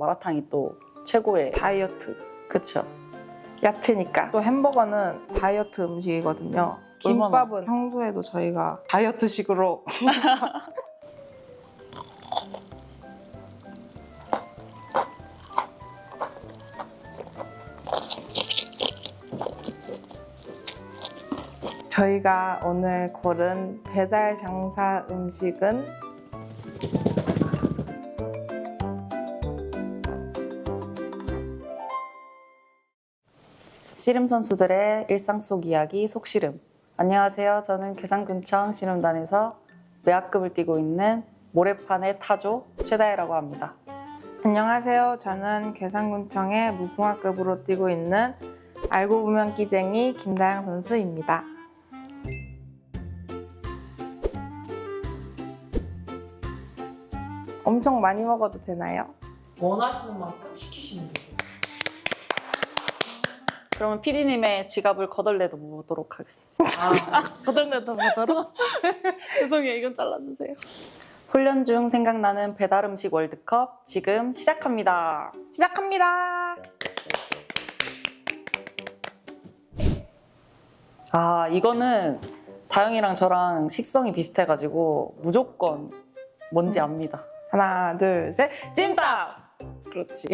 마라탕이 또 최고의 다이어트. 그쵸. 야채니까. 또 햄버거는 다이어트 음식이거든요. 김밥은 평소에도 저희가 다이어트식으로 저희가 오늘 고른 배달 장사 음식은 씨름 선수들의 일상 속 이야기 속씨름. 안녕하세요. 저는 계산군청 씨름단에서 매학급을 뛰고 있는 모래판의 타조 최다혜라고 합니다. 안녕하세요. 저는 계산군청의 무궁화급으로 뛰고 있는 알고 보면 끼쟁이 김다영 선수입니다. 엄청 많이 먹어도 되나요? 원하시는 만큼 시키시면 되세요. 그러면 PD님의 지갑을 거덜내도 보도록 하겠습니다. 거들내도 보도록. 죄송해요. 이건 잘라주세요. 훈련 중 생각나는 배달 음식 월드컵 지금 시작합니다. 시작합니다. 이거는 다영이랑 저랑 식성이 비슷해가지고 무조건 뭔지 압니다. 하나, 둘, 셋. 찜닭! 그렇지.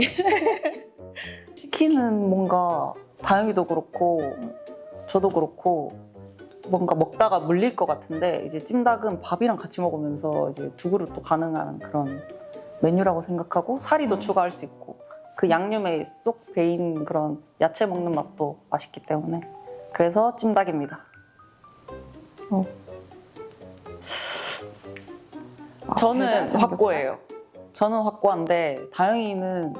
치킨은 뭔가 다영이도 그렇고 저도 그렇고 뭔가 먹다가 물릴 것 같은데 이제 찜닭은 밥이랑 같이 먹으면서 이제 두 그릇도 가능한 그런 메뉴라고 생각하고 사리도 추가할 수 있고 그 양념에 쏙 배인 그런 야채 먹는 맛도 맛있기 때문에 그래서 찜닭입니다. 저는 확고해요. 저는 확고한데 다영이는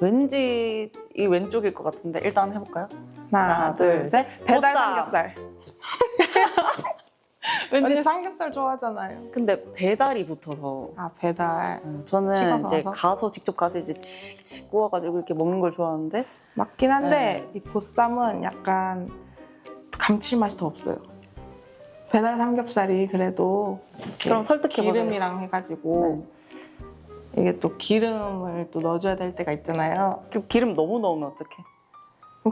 왠지 이 왼쪽일 것 같은데 일단 해볼까요? 하나, 둘, 셋. 배달 보쌈. 삼겹살. 언니 삼겹살 좋아하잖아요. 근데 배달이 붙어서 배달. 저는 찍어서 이제 와서? 직접 가서 이제 칙칙 구워가지고 이렇게 먹는 걸 좋아하는데 맞긴 한데 이 보쌈은 약간 감칠맛이 더 없어요. 배달 삼겹살이 그래도 그럼 설득해보세요. 기름이랑 해가지고 이게 또 기름을 또 넣어줘야 될 때가 있잖아요. 그리고 기름 너무 넣으면 어떡해?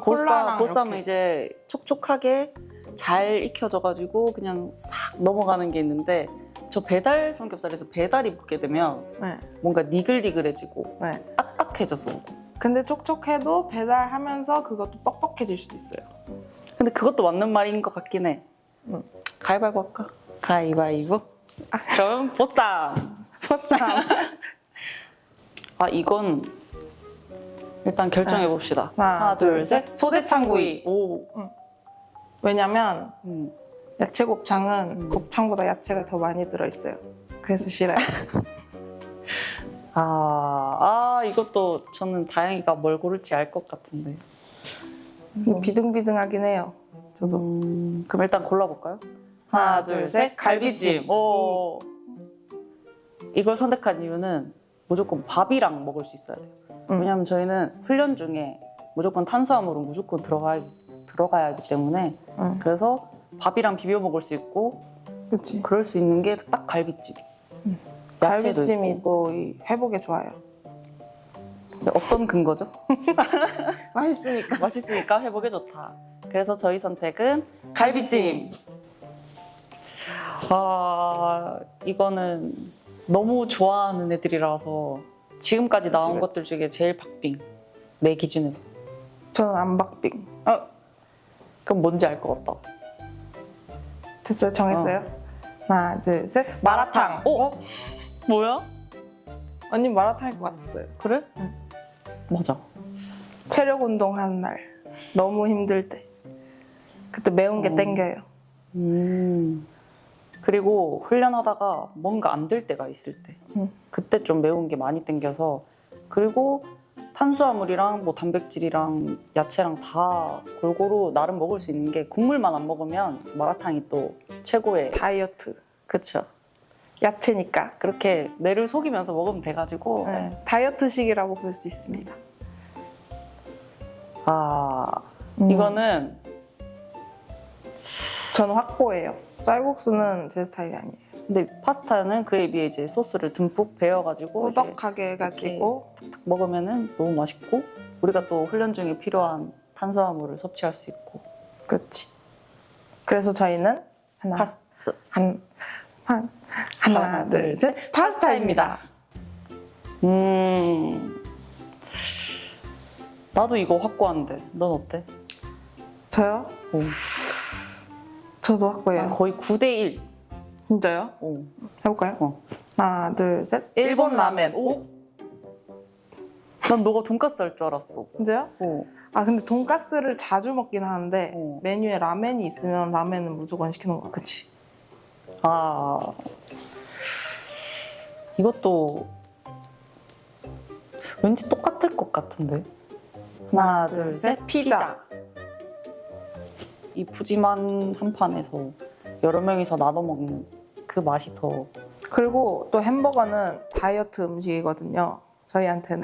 콜라랑 보쌈은 이렇게. 이제 촉촉하게 잘 익혀져가지고 그냥 싹 넘어가는 게 있는데 저 배달 삼겹살에서 배달이 붙게 되면 네. 뭔가 니글니글해지고 네. 딱딱해져서 오고. 근데 촉촉해도 배달하면서 그것도 뻑뻑해질 수도 있어요. 근데 그것도 맞는 말인 것 같긴 해. 가위바위보 할까? 가위바위보. 그럼 보쌈. 보쌈. 이건 일단 결정해 봅시다. 하나, 둘, 셋. 소대창구이. 오. 왜냐면 음. 야채 곱창은 곱창보다 야채가 더 많이 들어있어요. 그래서 싫어요. 이것도 저는 다영이가 뭘 고를지 알 것 같은데. 비등비등하긴 해요. 저도. 그럼 일단 골라볼까요? 하나, 둘, 셋. 갈비찜. 오. 이걸 선택한 이유는 무조건 밥이랑 먹을 수 있어야 돼요. 왜냐면 저희는 훈련 중에 무조건 탄수화물은 무조건 들어가야 하기 때문에 그래서 밥이랑 비벼 먹을 수 있고 그렇지. 그럴 수 있는 게 딱 갈비찜. 야채도 갈비찜이 있고. 또 회복에 좋아요. 어떤 근거죠? 맛있으니까. 맛있으니까 회복에 좋다. 그래서 저희 선택은 갈비찜. 이거는 너무 좋아하는 애들이라서 지금까지 나온 그치. 것들 중에 제일 박빙. 내 기준에서. 저는 안박빙. 그럼 뭔지 알 것 같다. 됐어요? 정했어요? 하나, 둘, 셋. 마라탕. 뭐야? 언니 마라탕일 것 같았어요. 그래? 맞아. 체력 운동하는 날. 너무 힘들 때. 그때 매운 게 땡겨요. 그리고 훈련하다가 뭔가 안 될 때가 있을 때 그때 좀 매운 게 많이 땡겨서 그리고 탄수화물이랑 뭐 단백질이랑 야채랑 다 골고루 나름 먹을 수 있는 게 국물만 안 먹으면 마라탕이 또 최고의 다이어트. 그쵸. 야채니까. 그렇게 뇌를 속이면서 먹으면 돼가지고 다이어트식이라고 볼 수 있습니다. 이거는 저는 확고해요. 쌀국수는 제 스타일이 아니에요. 근데 파스타는 그에 비해 이제 소스를 듬뿍 배워가지고 이제 꾸덕하게 해가지고 탁탁 먹으면은 너무 맛있고 우리가 또 훈련 중에 필요한 탄수화물을 섭취할 수 있고. 그렇지. 그래서 저희는 하나 파스타. 하나 둘 셋 파스타입니다. 나도 이거 확고한데 넌 어때? 저요? 저도 난 확고해요. 거의 9대1. 진짜요? 해볼까요? 어. 하나 둘 셋 일본 라멘. 오? 난 너가 돈까스 할 줄 알았어. 진짜요? 아 근데 돈가스를 자주 먹긴 하는데 어. 메뉴에 라멘이 있으면 라멘은 무조건 시키는 것 같아요. 그치. 아, 이것도 왠지 똑같을 것 같은데. 하나, 둘, 셋. 피자. 이 푸짐한 한 판에서 여러 명이서 나눠 먹는 그 맛이 더. 그리고 또 햄버거는 다이어트 음식이거든요. 저희한테는.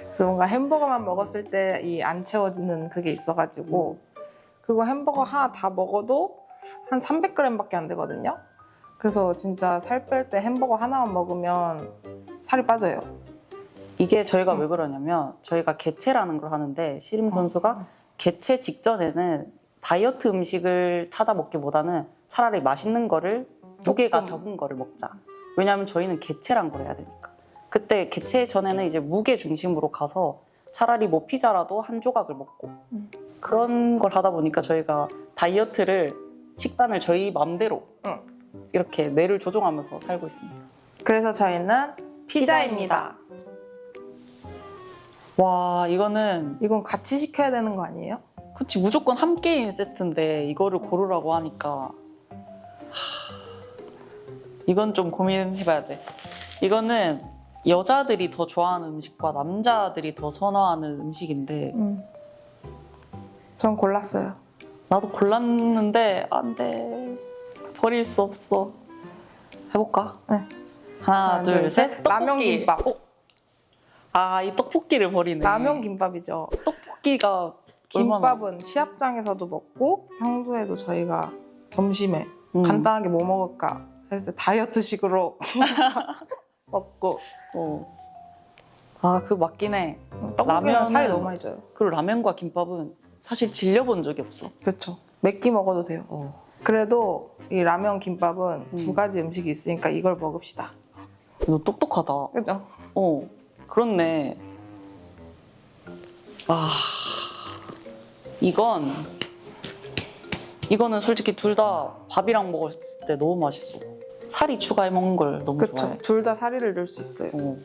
그래서 뭔가 햄버거만 먹었을 때 이 안 채워지는 그게 있어가지고 그거 햄버거 하나 다 먹어도 한 300g밖에 안 되거든요. 그래서 진짜 살 뺄 때 햄버거 하나만 먹으면 살이 빠져요. 이게 저희가 왜 그러냐면 저희가 개체라는 걸 하는데 씨름 선수가 개체 직전에는 다이어트 음식을 찾아 먹기보다는 차라리 맛있는 거를 무게가 적은 거를 먹자. 왜냐하면 저희는 개체란 걸 해야 되니까. 그때 개체 전에는 이제 무게 중심으로 가서 차라리 뭐 피자라도 한 조각을 먹고 그런 걸 하다 보니까 저희가 다이어트를 식단을 저희 맘대로 이렇게 뇌를 조종하면서 살고 있습니다. 그래서 저희는 피자입니다. 와, 이거는 이건 같이 시켜야 되는 거 아니에요? 그치 무조건 한 개인 세트인데 이거를 고르라고 하니까 이건 좀 고민해봐야 돼. 이거는 여자들이 더 좋아하는 음식과 남자들이 더 선호하는 음식인데 전 골랐어요. 나도 골랐는데 안 돼. 버릴 수 없어. 해볼까? 네. 하나, 둘, 셋. 라면 떡볶이. 김밥. 아, 이 떡볶이를 버리네. 라면 김밥이죠. 떡볶이가 김밥은 시합장에서도 먹고 평소에도 저희가 점심에 얼마나... 간단하게 뭐 먹을까 해서 다이어트식으로 먹고 아, 그거 맞긴 해. 떡볶이는 살이 라면은- 너무 많이 쪄요. 그리고 라면과 김밥은 사실 질려본 적이 없어. 그렇죠. 몇 끼 먹어도 돼요. 그래도 이 라면 김밥은 두 가지 음식이 있으니까 이걸 먹읍시다. 너 똑똑하다. 그죠? 그렇네. 아, 이거는 솔직히 둘 다 밥이랑 먹었을 때 너무 맛있어. 살이 추가해 먹는 걸 너무 그렇죠. 좋아해. 둘 다 사리를 넣을 수 있어요.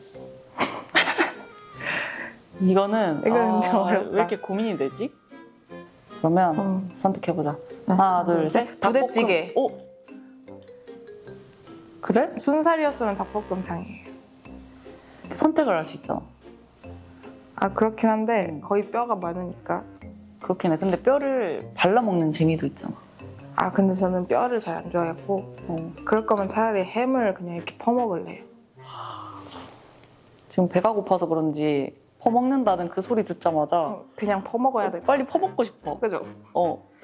이거는 좀 어렵다. 왜 이렇게 고민이 되지? 그러면 선택해보자. 네. 하나, 둘, 셋. 부대찌개. 닭볶음. 오! 그래? 순살이었으면 닭볶음탕이에요. 선택을 할 수 있잖아. 아 그렇긴 한데 거의 뼈가 많으니까. 그렇긴 해. 근데 뼈를 발라먹는 재미도 있잖아. 아 근데 저는 뼈를 잘 안 좋아했고 그럴 거면 차라리 햄을 그냥 이렇게 퍼먹을래요. 지금 배가 고파서 그런지 퍼먹는다는 그 소리 듣자마자 그냥 퍼먹어야 돼. 빨리 퍼먹고 싶어. 그죠?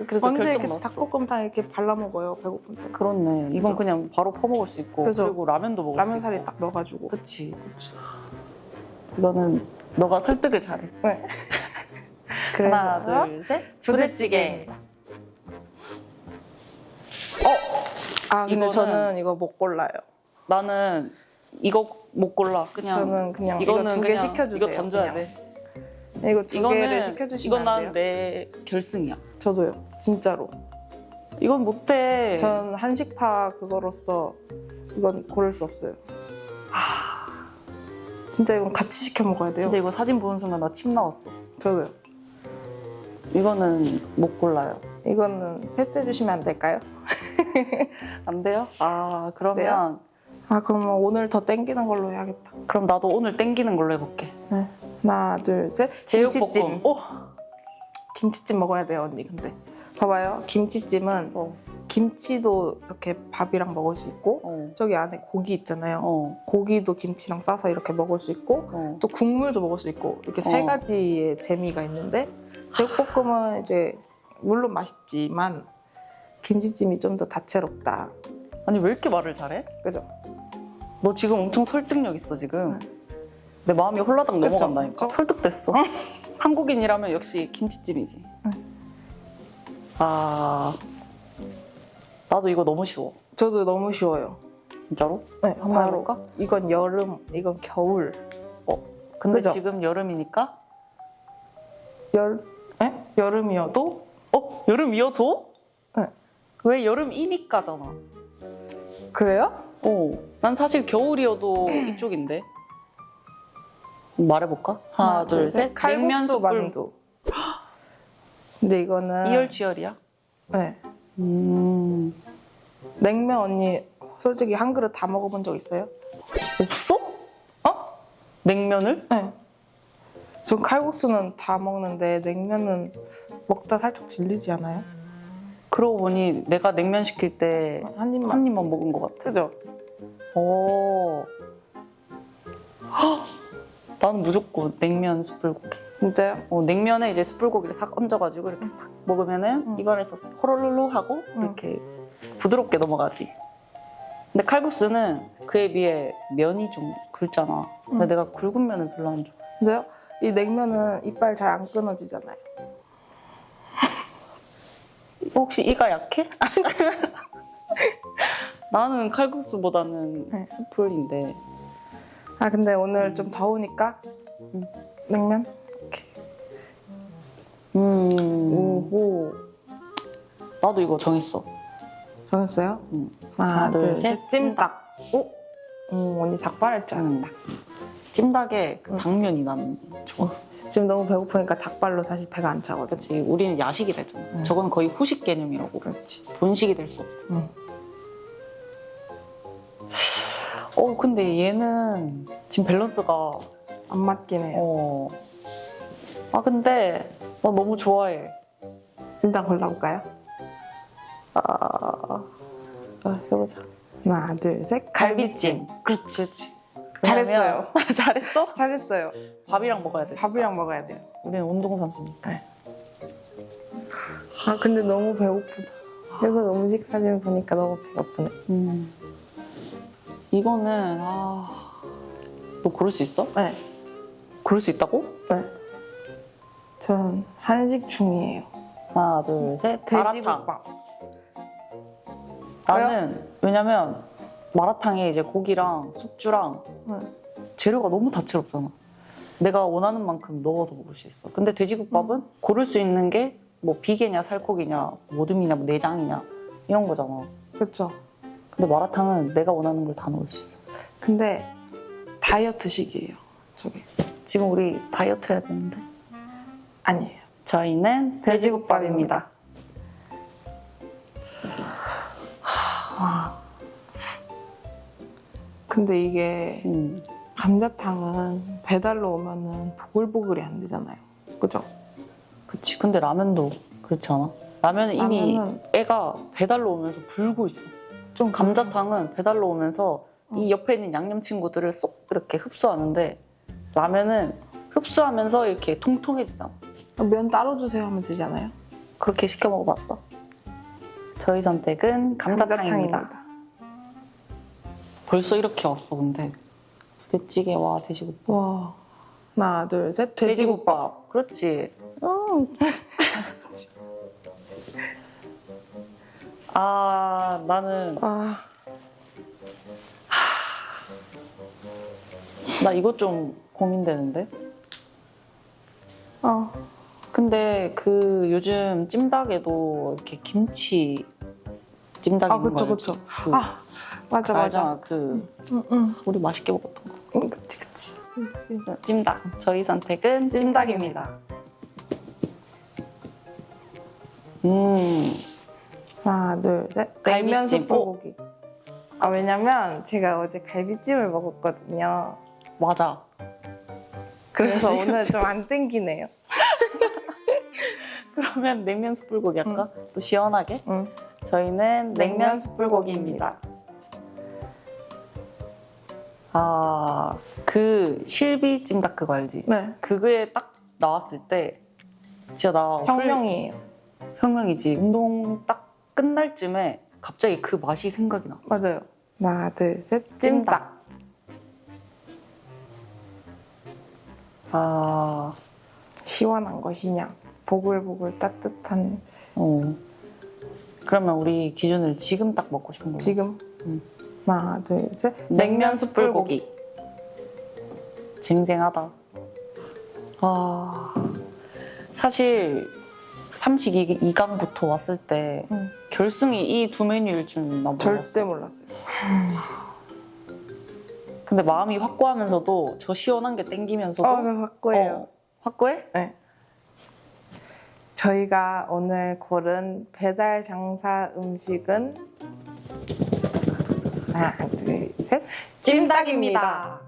그래서 언제 결정 이렇게 났어. 닭볶음탕 이렇게 발라 먹어요 배고픈데. 그렇네. 이건 그죠? 그냥 바로 퍼먹을 수 있고 그죠? 그리고 라면도 먹을 라면 수 살이 있고. 딱 넣어가지고. 그치. 이거는 너가 설득을 잘해. 네. 하나, 둘, 셋. 부대찌개. 아 근데 이거는- 저는 이거 못 골라요. 나는 이거 못 골라. 그냥 저는 그냥 이거는 이거 두 개 그냥 시켜주세요. 이거 던져야 그냥. 돼. 이거 두 개를 시켜주시면 이건 안 돼요? 난 내 결승이야. 저도요. 진짜로. 이건 못해. 전 한식파 그거로서 이건 고를 수 없어요. 진짜 이건 같이 시켜 먹어야 돼요. 진짜 이거 사진 보는 순간 나 침 나왔어. 저도요. 이거는 못 골라요. 이거는 패스해 주시면 안 될까요? 안 돼요? 그러면 아 그러면 오늘 더 땡기는 걸로 해야겠다. 그럼 나도 오늘 땡기는 걸로 해볼게. 네. 하나 둘 셋. 제육볶음. 김치찜. 오! 김치찜 먹어야 돼요 언니 근데. 봐봐요. 김치찜은 김치도 이렇게 밥이랑 먹을 수 있고 저기 안에 고기 있잖아요. 고기도 김치랑 싸서 이렇게 먹을 수 있고 또 국물도 먹을 수 있고 이렇게 세 가지의 재미가 있는데 제육볶음은 이제 물론 맛있지만 김치찜이 좀 더 다채롭다. 아니 왜 이렇게 말을 잘해? 그죠? 너 지금 엄청 설득력 있어 지금. 내 마음이 홀라당 그쵸? 넘어간다니까. 설득됐어. 한국인이라면 역시 김치찜이지. 아, 나도 이거 너무 쉬워. 저도 너무 쉬워요. 진짜로? 네, 한번 바로 해볼까? 이건 여름, 이건 겨울. 근데 그죠? 지금 여름이니까? 여름이어도 여름이어도? 네. 왜 여름이니까잖아. 그래요? 난 사실 겨울이어도 이쪽인데. 말해볼까? 하나, 둘, 셋. 냉면 칼국수 숯불. 만두. 근데 이거는 이열치열이야? 네. 음. 냉면 언니 솔직히 한 그릇 다 먹어본 적 있어요? 없어? 냉면을? 네. 전 칼국수는 다 먹는데 냉면은 먹다 살짝 질리지 않아요? 그러고 보니 내가 냉면 시킬 때 한 입만. 한 입만 먹은 것 같아. 그죠? 오. 헉! 나는 무조건 냉면 숯불고기. 진짜요? 냉면에 이제 숯불고기를 싹 얹어가지고 이렇게 싹 먹으면은 입안에서 호로로로 하고 이렇게 부드럽게 넘어가지. 근데 칼국수는 그에 비해 면이 좀 굵잖아. 근데 내가 굵은 면을 별로 안 좋아해. 진짜요? 이 냉면은 이빨 잘 안 끊어지잖아요. 혹시 이가 약해? 나는 칼국수보다는 네. 숯불인데. 아 근데 오늘 좀 더우니까 냉면? 오호. 나도 이거 정했어. 정했어요? 하나, 둘, 셋. 찜닭. 오? 언니 닭발할 줄 알았다. 찜닭에 그 당면이 나는 좋아. 지금 너무 배고프니까 닭발로 사실 배가 안 차거든. 그렇지. 우리는 야식이라 했잖아. 저건 거의 후식 개념이라고. 그렇지. 본식이 될 수 없어. 근데 얘는 지금 밸런스가 안 맞긴 해요. 근데 나 너무 좋아해. 일단 골라볼까요? 해보자. 하나, 둘, 셋. 갈비찜. 그렇지. 잘했어요. 잘했어? 잘했어요. 밥이랑 먹어야 돼. 밥이랑 먹어야 돼요. 우리는 운동선수니까. 아 근데 너무 배고프다. 그래서 음식 사진 보니까 너무 배고프네. 이거는 너 고를 수 있어? 네. 고를 수 있다고? 네. 전 한식 중이에요. 하나, 둘, 셋. 마라탕. 돼지국밥. 나는 왜냐면 마라탕에 이제 고기랑 숙주랑 재료가 너무 다채롭잖아. 내가 원하는 만큼 넣어서 먹을 수 있어. 근데 돼지국밥은 고를 수 있는 게 뭐 비계냐 살코기냐 모듬이냐 뭐 내장이냐 이런 거잖아. 그렇죠. 근데 마라탕은 내가 원하는 걸 다 넣을 수 있어. 근데 다이어트식이에요. 저게. 지금 우리 다이어트 해야 되는데. 아니에요. 저희는 돼지국밥입니다. 근데 이게 음. 감자탕은 배달로 오면은 보글보글이 안 되잖아요. 그죠? 그치. 근데 라면도 그렇지 않아? 라면은 이미 라면은- 애가 배달로 오면서 불고 있어. 좀 감자탕은 배달로 오면서 이 옆에 있는 양념 친구들을 쏙 이렇게 흡수하는데 라면은 흡수하면서 이렇게 통통해지잖아. 면 따로 주세요 하면 되잖아요. 그렇게 시켜 먹어봤어? 저희 선택은 감자탕입니다. 벌써 이렇게 왔어 근데. 부대찌개와 돼지국밥. 와. 하나, 둘, 셋. 돼지국밥. 그렇지. 나는 나 이거 좀 고민되는데. 근데 그 요즘 찜닭에도 이렇게 김치 찜닭 있는 거 그쵸. 알지? 맞아. 알잖아. 우리 맛있게 먹었던 거. 그치. 찜닭. 저희 선택은 찜닭입니다. 하나, 둘, 셋. 갈비찜. 냉면 숯불고기. 왜냐면 제가 어제 갈비찜을 먹었거든요. 맞아. 그래서 오늘 좀 안 땡기네요. 그러면 냉면 숯불고기 할까? 또 시원하게? 응. 저희는 냉면 숯불고기입니다. 그 실비 찜닭 그거 알지? 네. 그거에 딱 나왔을 때 진짜 나 혁명이에요. 혁명이지. 운동 딱 끝날 쯤에 갑자기 그 맛이 생각이 나. 맞아요. 하나, 둘, 셋. 찜닭. 아, 시원한 것이냐. 보글보글 따뜻한. 그러면 우리 기준을 지금 딱 먹고 싶은 거. 지금. 하나, 둘, 셋. 냉면 숯불고기. 쟁쟁하다. 아, 사실 삼식 2강부터 왔을 때 결승이 이 두 메뉴일 줄은 나 몰랐어. 절대 몰랐어요. 근데 마음이 확고하면서도 저 시원한 게 땡기면서도 저 확고해요. 확고해? 네. 저희가 오늘 고른 배달 장사 음식은 하나, 둘, 셋. 찜닭입니다.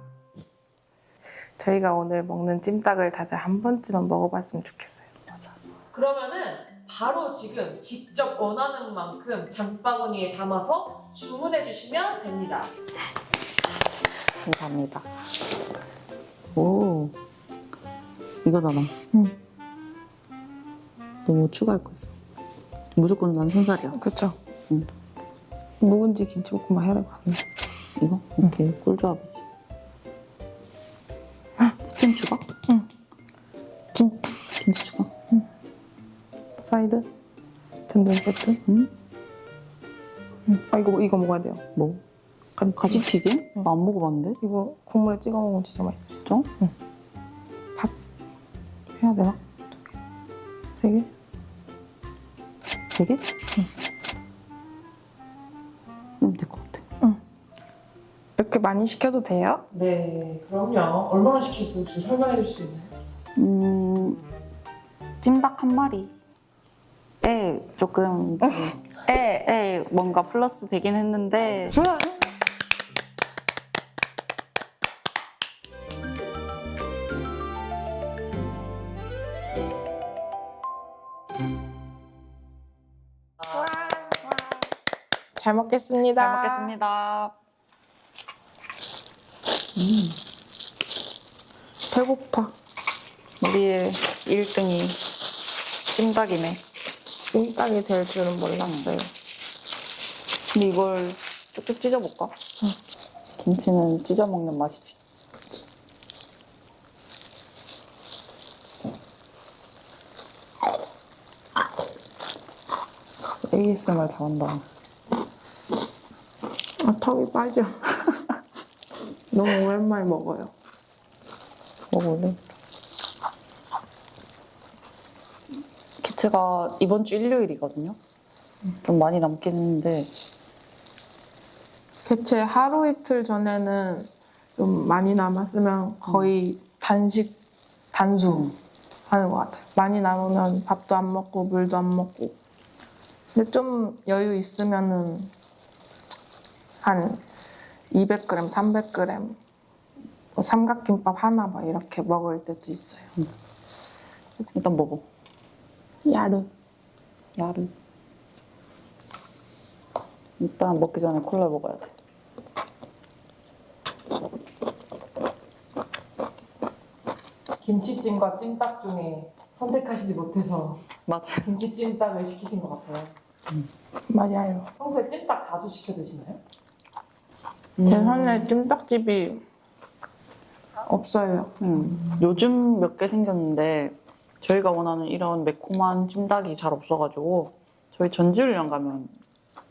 저희가 오늘 먹는 찜닭을 다들 한 번쯤은 먹어봤으면 좋겠어요. 맞아. 그러면은 바로 지금 직접 원하는 만큼 장바구니에 담아서 주문해 주시면 됩니다. 감사합니다. 오, 이거잖아. 응. 너 뭐 추가할 거 있어? 무조건 난 순살이야. 그렇죠. 응. 묵은지 김치볶음밥 해야 될 것 같은데. 이거? 오케이, 꿀조합이지. 스팸 추가? 응. 김치 추가? 사이드. 든든 세트. 응? 아 이거 먹어야 돼요. 뭐? 가지튀김? 응. 나 안 먹어봤는데? 이거 국물에 찍어 먹으면 진짜 맛있어. 진짜? 해야 되나? 2개? 3개? 되게? 응. 될 것 같아. 이렇게 많이 시켜도 돼요? 네, 그럼요. 얼마나 시켰어요? 혹시 설명해 주실 수 있나요? 찜닭 한 마리에 조금 뭔가 플러스 되긴 했는데 좋아. 잘 먹겠습니다. 잘 먹겠습니다. 배고파. 우리의 1등이 찜닭이네. 찜닭이 될 줄은 몰랐어요. 근데 이걸 쭉쭉 찢어볼까? 김치는 찢어 먹는 맛이지. ASMR 잘한다. 턱이 빠져. 너무 오랜만에 먹어요. 먹어볼래? 개체가 이번 주 일요일이거든요. 좀 많이 남긴 했는데 대체 하루 이틀 전에는 좀 많이 남았으면 거의 단수 하는 것 같아요. 많이 남으면 밥도 안 먹고 물도 안 먹고. 근데 좀 여유 있으면은 한 200g, 300g 뭐 삼각김밥 하나 막 이렇게 먹을 때도 있어요. 일단 먹어. 야르. 일단 먹기 전에 콜라 먹어야 돼. 김치찜과 찜닭 중에 선택하시지 못해서 맞아. 김치찜닭을 시키신 것 같아요. 맞아요. 평소에 찜닭 자주 시켜 드시나요? 대선에 찜닭집이 없어요. 요즘 몇 개 생겼는데 저희가 원하는 이런 매콤한 찜닭이 잘 없어가지고 저희 전주훈련 가면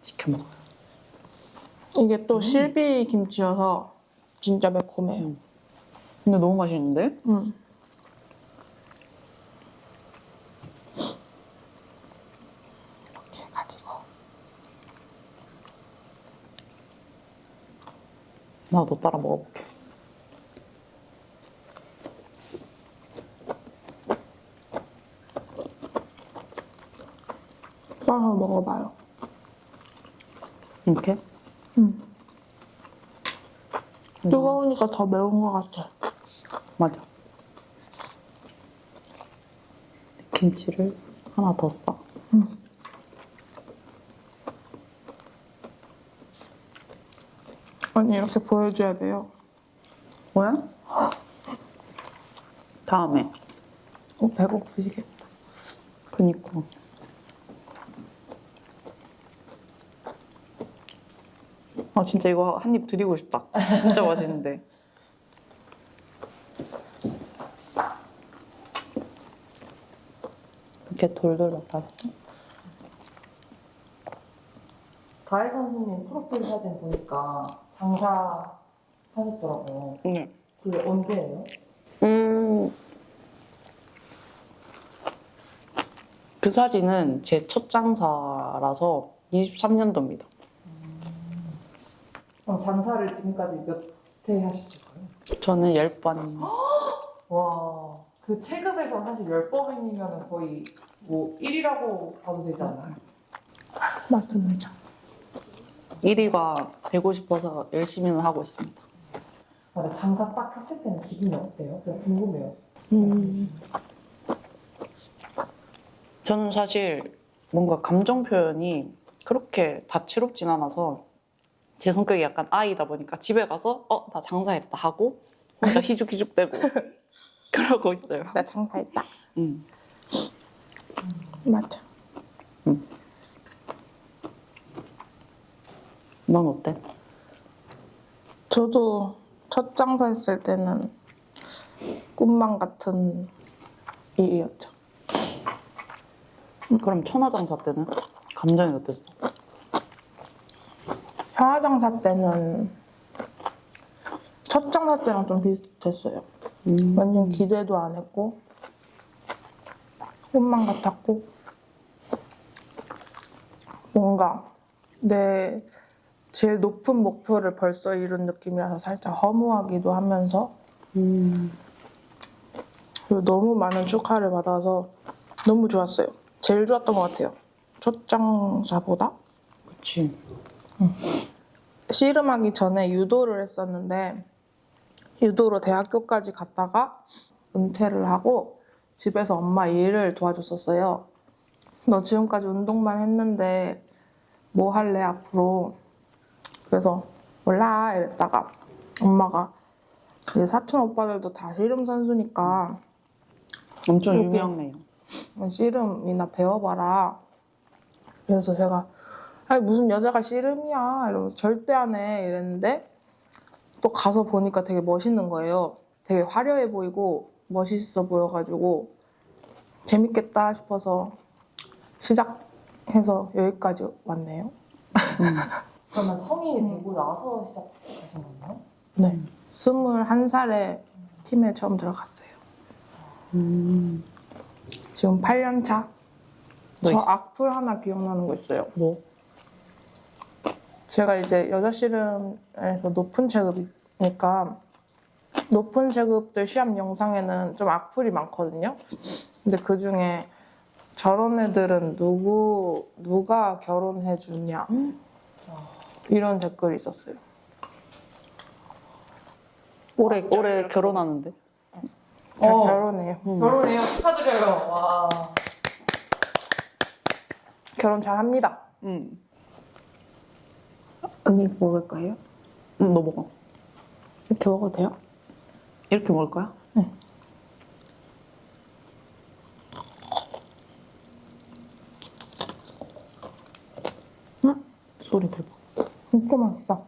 시켜 먹어요. 이게 또 실비 김치여서 진짜 매콤해요. 근데 너무 맛있는데? 이렇게 해가지고 나도 따라 먹어볼게. 썰어 먹어봐요. 이렇게? 뜨거우니까 더 매운 것 같아. 맞아. 김치를 하나 더 싸. 언니 이렇게 보여줘야 돼요. 뭐야? 다음에. 배고프시겠다. 그니까. 아 진짜 이거 한 입 드리고 싶다. 진짜 맛있는데. 이렇게 돌돌 말아서. 다혜 선수님 프로필 사진 보니까 장사 하셨더라고요. 네. 그게 언제예요? 그 사진은 제 첫 장사라서 23년도입니다. 그럼 장사를 지금까지 몇 회 하셨을까요? 저는 10번. 와, 그 체급에서 사실 10번이면 거의 뭐 1위라고 봐도 되지 않나요? 맞습니다. 1위가 되고 싶어서 열심히는 하고 있습니다. 맞아, 장사 딱 했을 때는 기분이 어때요? 그냥 궁금해요. 저는 사실 뭔가 감정 표현이 그렇게 다채롭진 않아서 제 성격이 약간 아이다 보니까 집에 가서 나 장사했다 하고 혼자 희죽희죽대고 그러고 있어요. 나 장사했다. 음. 맞아. 넌 어때? 저도 첫 장사했을 때는 꿈만 같은 일이었죠. 그럼 천하장사 때는 감정이 어땠어? 현아장사 때는 첫 장사 때랑 좀 비슷했어요. 완전 기대도 안 했고 꿈만 같았고 뭔가 내 제일 높은 목표를 벌써 이룬 느낌이라서 살짝 허무하기도 하면서 그리고 너무 많은 축하를 받아서 너무 좋았어요. 제일 좋았던 것 같아요. 첫 장사보다. 그치. 씨름하기 전에 유도를 했었는데 유도로 대학교까지 갔다가 은퇴를 하고 집에서 엄마 일을 도와줬었어요. 너 지금까지 운동만 했는데 뭐 할래 앞으로? 그래서 몰라 이랬다가 엄마가 이제 사촌 오빠들도 다 씨름 선수니까 엄청 이렇게. 유명해요. 씨름이나 배워봐라. 그래서 제가 아니 무슨 여자가 씨름이야 이러면서 절대 안 해 이랬는데 또 가서 보니까 되게 멋있는 거예요. 되게 화려해 보이고 멋있어 보여가지고 재밌겠다 싶어서 시작해서 여기까지 왔네요. 그러면 성인이 되고 나서 시작하신 건가요? 네. 21살에 팀에 처음 들어갔어요. 지금 8년 차. 뭐 저 있어? 악플 하나 기억나는 거 있어요. 뭐? 제가 이제 여자 씨름에서 높은 체급이니까 높은 체급들 시합 영상에는 좀 악플이 많거든요. 근데 그 중에 저런 애들은 누가 결혼해 주냐 이런 댓글이 있었어요. 올해 결혼하는데. 저 결혼해요. 결혼해요. 축하드려요. 와. 결혼 잘 합니다. 언니 먹을 거예요? 너 먹어. 이렇게 먹어도 돼요? 이렇게 먹을 거야? 네. 소리 대박. 진짜 맛있어.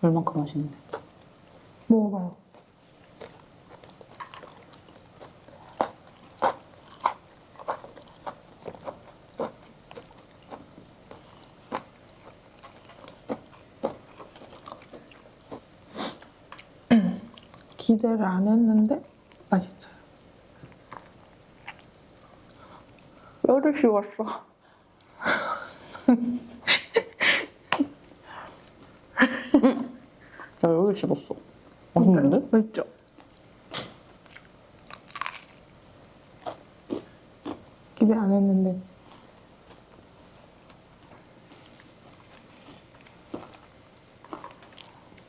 얼만큼 맛있는데. 먹어봐요. 기대를 안 했는데 맛있어요. 뼈를 씹었어. 야, 여기 씹었어. 맛있는데? 맛있죠? 기대 안 했는데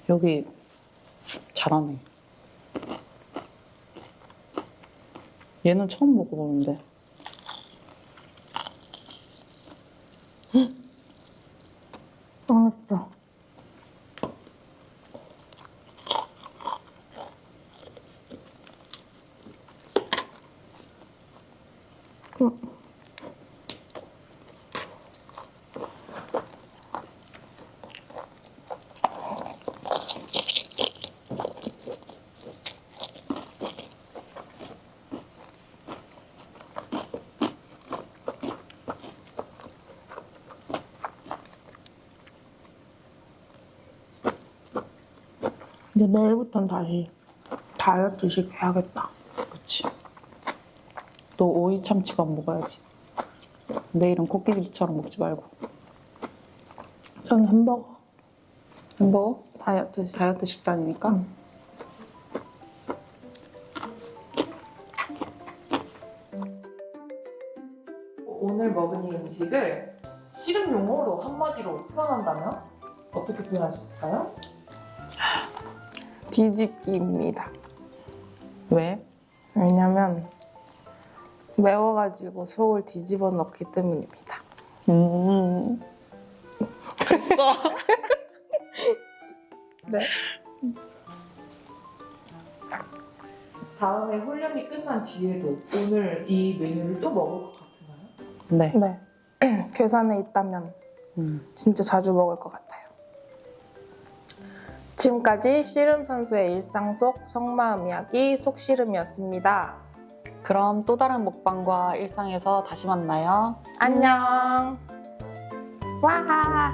여기 잘하네. 얘는 처음 먹어보는데. 맛있어. 이제 내일부터는 다시 다이어트식 해야겠다. 그렇지. 너 오이 참치밥 먹어야지. 내일은 코끼리처럼 먹지 말고. 저는 햄버거. 햄버거? 다이어트식. 다이어트 식단이니까. 응. 오늘 먹은 이 음식을 씨름 용어로 한마디로 표현한다면 어떻게 표현할 수 있을까요? 뒤집기입니다. 왜? 왜냐면 매워가지고 속을 뒤집어 넣기 때문입니다. 됐어. 네. 다음에 훈련이 끝난 뒤에도 오늘 이 메뉴를 또 먹을 것 같나요? 네. 네. 계산에 있다면 진짜 자주 먹을 것 같아요. 지금까지 씨름 선수의 일상 속 속마음 이야기 속씨름이었습니다. 그럼 또 다른 먹방과 일상에서 다시 만나요. 안녕. 와.